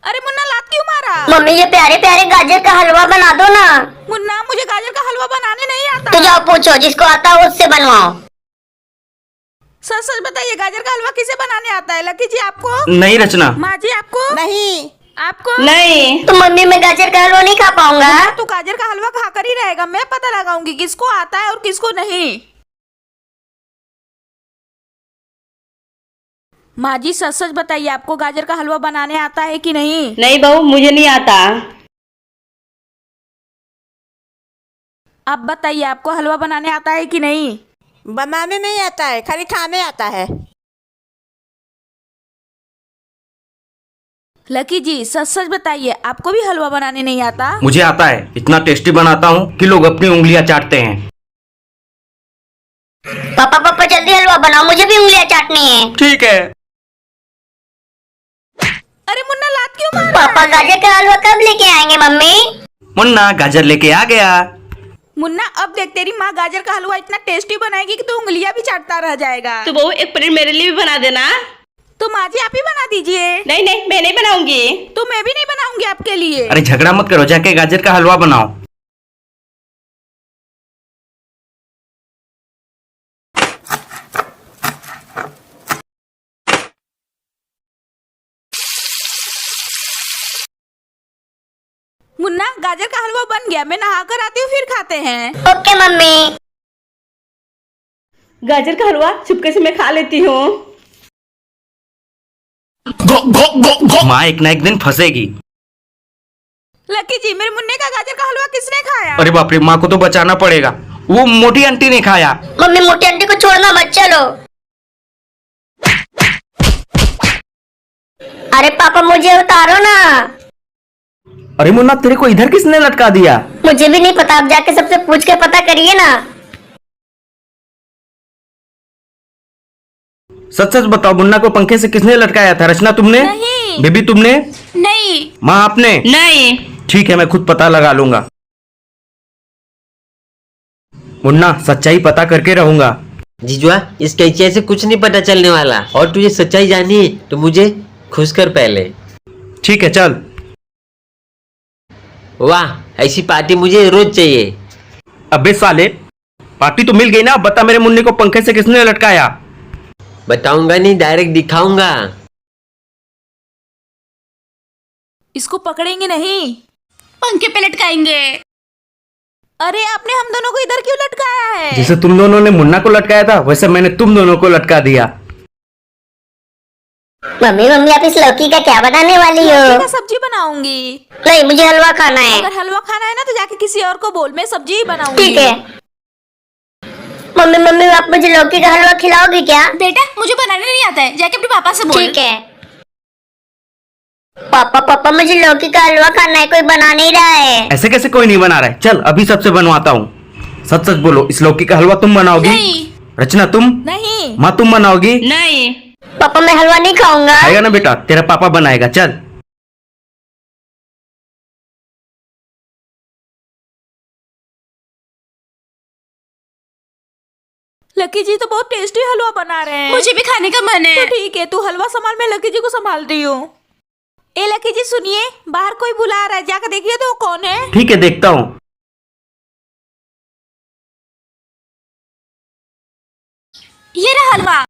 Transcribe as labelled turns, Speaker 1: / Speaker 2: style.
Speaker 1: अरे मुन्ना लात क्यों मारा?
Speaker 2: मम्मी ये प्यारे प्यारे गाजर का हलवा बना दो ना।
Speaker 1: मुन्ना मुझे गाजर का हलवा बनाने नहीं आता।
Speaker 2: तो जाओ पूछो, जिसको आता है उससे बनवाओ।
Speaker 1: सच सच बताइए, गाजर का हलवा किसे बनाने आता है? लकी जी आपको?
Speaker 3: नहीं रचना।
Speaker 1: माँ जी आपको?
Speaker 4: नहीं।
Speaker 1: आपको?
Speaker 3: नहीं।
Speaker 2: तो मम्मी मैं गाजर का हलवा नहीं खा पाऊंगा।
Speaker 1: तू गाजर का हलवा खाकर ही रहेगा। मैं पता लगाऊंगी किसको आता है और किसको नहीं। माँ जी सच सच बताइए, आपको गाजर का हलवा बनाने आता है कि नहीं?
Speaker 5: नहीं बहू, मुझे नहीं आता।
Speaker 1: आप बताइए, आपको हलवा बनाने आता है कि नहीं?
Speaker 4: बनाने नहीं आता है, खाली खाने आता है।
Speaker 1: लकी जी सच सच बताइए, आपको भी हलवा बनाने नहीं आता?
Speaker 3: मुझे आता है, इतना टेस्टी बनाता हूँ कि लोग अपनी उंगलियां चाटते हैं।
Speaker 2: पापा पापा जल्दी हलवा बनाओ, मुझे भी उंगलियां चाटनी है।
Speaker 3: ठीक है।
Speaker 1: अरे मुन्ना लात क्यों मारा?
Speaker 2: पापा गाजर का हलवा कब लेके आएंगे मम्मी?
Speaker 3: मुन्ना गाजर लेके आ गया।
Speaker 1: मुन्ना अब देख, तेरी माँ गाजर का हलवा इतना टेस्टी बनाएगी कि तू उंगलियां भी चाटता रह जाएगा।
Speaker 5: तो बहू एक प्लेट मेरे लिए भी बना देना।
Speaker 1: तो माँ जी आप ही बना दीजिए।
Speaker 5: नहीं नहीं, मैं नहीं बनाऊंगी।
Speaker 1: तो मैं भी नहीं बनाऊंगी आपके लिए।
Speaker 3: अरे झगड़ा मत करो, जाके गाजर का हलवा बनाओ।
Speaker 1: मुन्ना गाजर का हलवा बन गया, मैं नहा कर आती हूँ फिर खाते हैं।
Speaker 2: Okay mummy.
Speaker 5: गाजर का हलवा चुपके से मैं खा लेती हूँ।
Speaker 3: माँ एक ना एक दिन फंसेगी।
Speaker 1: लकी जी मेरे मुन्ने का गाजर का हलवा किसने खाया?
Speaker 3: अरे बाप रे, माँ को तो बचाना पड़ेगा। वो मोटी आंटी ने खाया।
Speaker 2: मम्मी मोटी आंटी को छोड़ना मत, चलो। अरे पापा मुझे उतारो ना।
Speaker 3: अरे मुन्ना, तेरे को इधर किसने लटका दिया?
Speaker 2: मुझे भी नहीं पता, आप जाके सबसे पूछ के पता करिए ना।
Speaker 3: सच सच बताओ, मुन्ना को पंखे से किसने लटकाया था? रचना तुमने?
Speaker 1: नहीं।
Speaker 3: बेबी तुमने?
Speaker 1: नहीं।
Speaker 3: माँ आपने?
Speaker 5: नहीं।
Speaker 3: ठीक है, मैं खुद पता लगा लूंगा। मुन्ना सच्चाई पता करके रहूंगा।
Speaker 6: जीजुआ, इस कैंचिया से कुछ नहीं पता चलने वाला, और तुझे सच्चाई जानी है तो मुझे खुश कर पहले।
Speaker 3: ठीक है चल।
Speaker 6: वाह, ऐसी पार्टी मुझे रोज चाहिए।
Speaker 3: अबे साले, पार्टी तो मिल गई ना। बता मेरे मुन्ने को पंखे से किसने लटकाया?
Speaker 6: बताऊंगा नहीं, डायरेक्ट दिखाऊंगा।
Speaker 1: इसको पकड़ेंगे नहीं, पंखे पे लटकाएंगे। अरे आपने हम दोनों को इधर क्यों लटकाया है?
Speaker 3: जैसे तुम दोनों ने मुन्ना को लटकाया था, वैसे मैंने तुम दोनों को लटका दिया।
Speaker 2: मम्मी मम्मी आप इस लौकी का क्या बनाने वाली
Speaker 1: लौकी
Speaker 2: हो?
Speaker 1: का सब्जी बनाऊंगी।
Speaker 2: नहीं, मुझे हलवा खाना है।
Speaker 1: अगर हलवा खाना है ना तो जाके किसी और को बोल, मैं सब्जी ही बनाऊंगी।
Speaker 2: ठीक है। मम्मी मम्मी आप मुझे लौकी का हलवा खिलाओगी क्या?
Speaker 1: बेटा मुझे बनाने नहीं आता है, जाके अपने पापा से बोल।
Speaker 2: ठीक है। पापा पापा मुझे लौकी का हलवा खाना है, कोई बना नहीं रहा है।
Speaker 3: ऐसे कैसे कोई नहीं बना रहा है? चल अभी सबसे बनवाता हूँ। सच सच बोलो, इस लौकी का हलवा तुम बनाओगी?
Speaker 1: नहीं।
Speaker 3: रचना तुम?
Speaker 1: नहीं।
Speaker 3: माँ तुम बनाओगी?
Speaker 5: नहीं।
Speaker 2: पापा मैं हलवा नहीं खाऊंगा।
Speaker 3: खाएगा ना बेटा, तेरा पापा बनाएगा। चल।
Speaker 1: लकी जी तो बहुत टेस्टी हलवा बना रहे हैं। मुझे भी खाने का मन है। तो ठीक है, तू हलवा संभाल, मैं लकी जी को संभाल रही हूँ। ए लकी जी सुनिए, बाहर कोई बुला रहा है, जाकर देखिए तो वो कौन है।
Speaker 3: ठीक है देखता हूँ।
Speaker 1: ये रहा हलवा।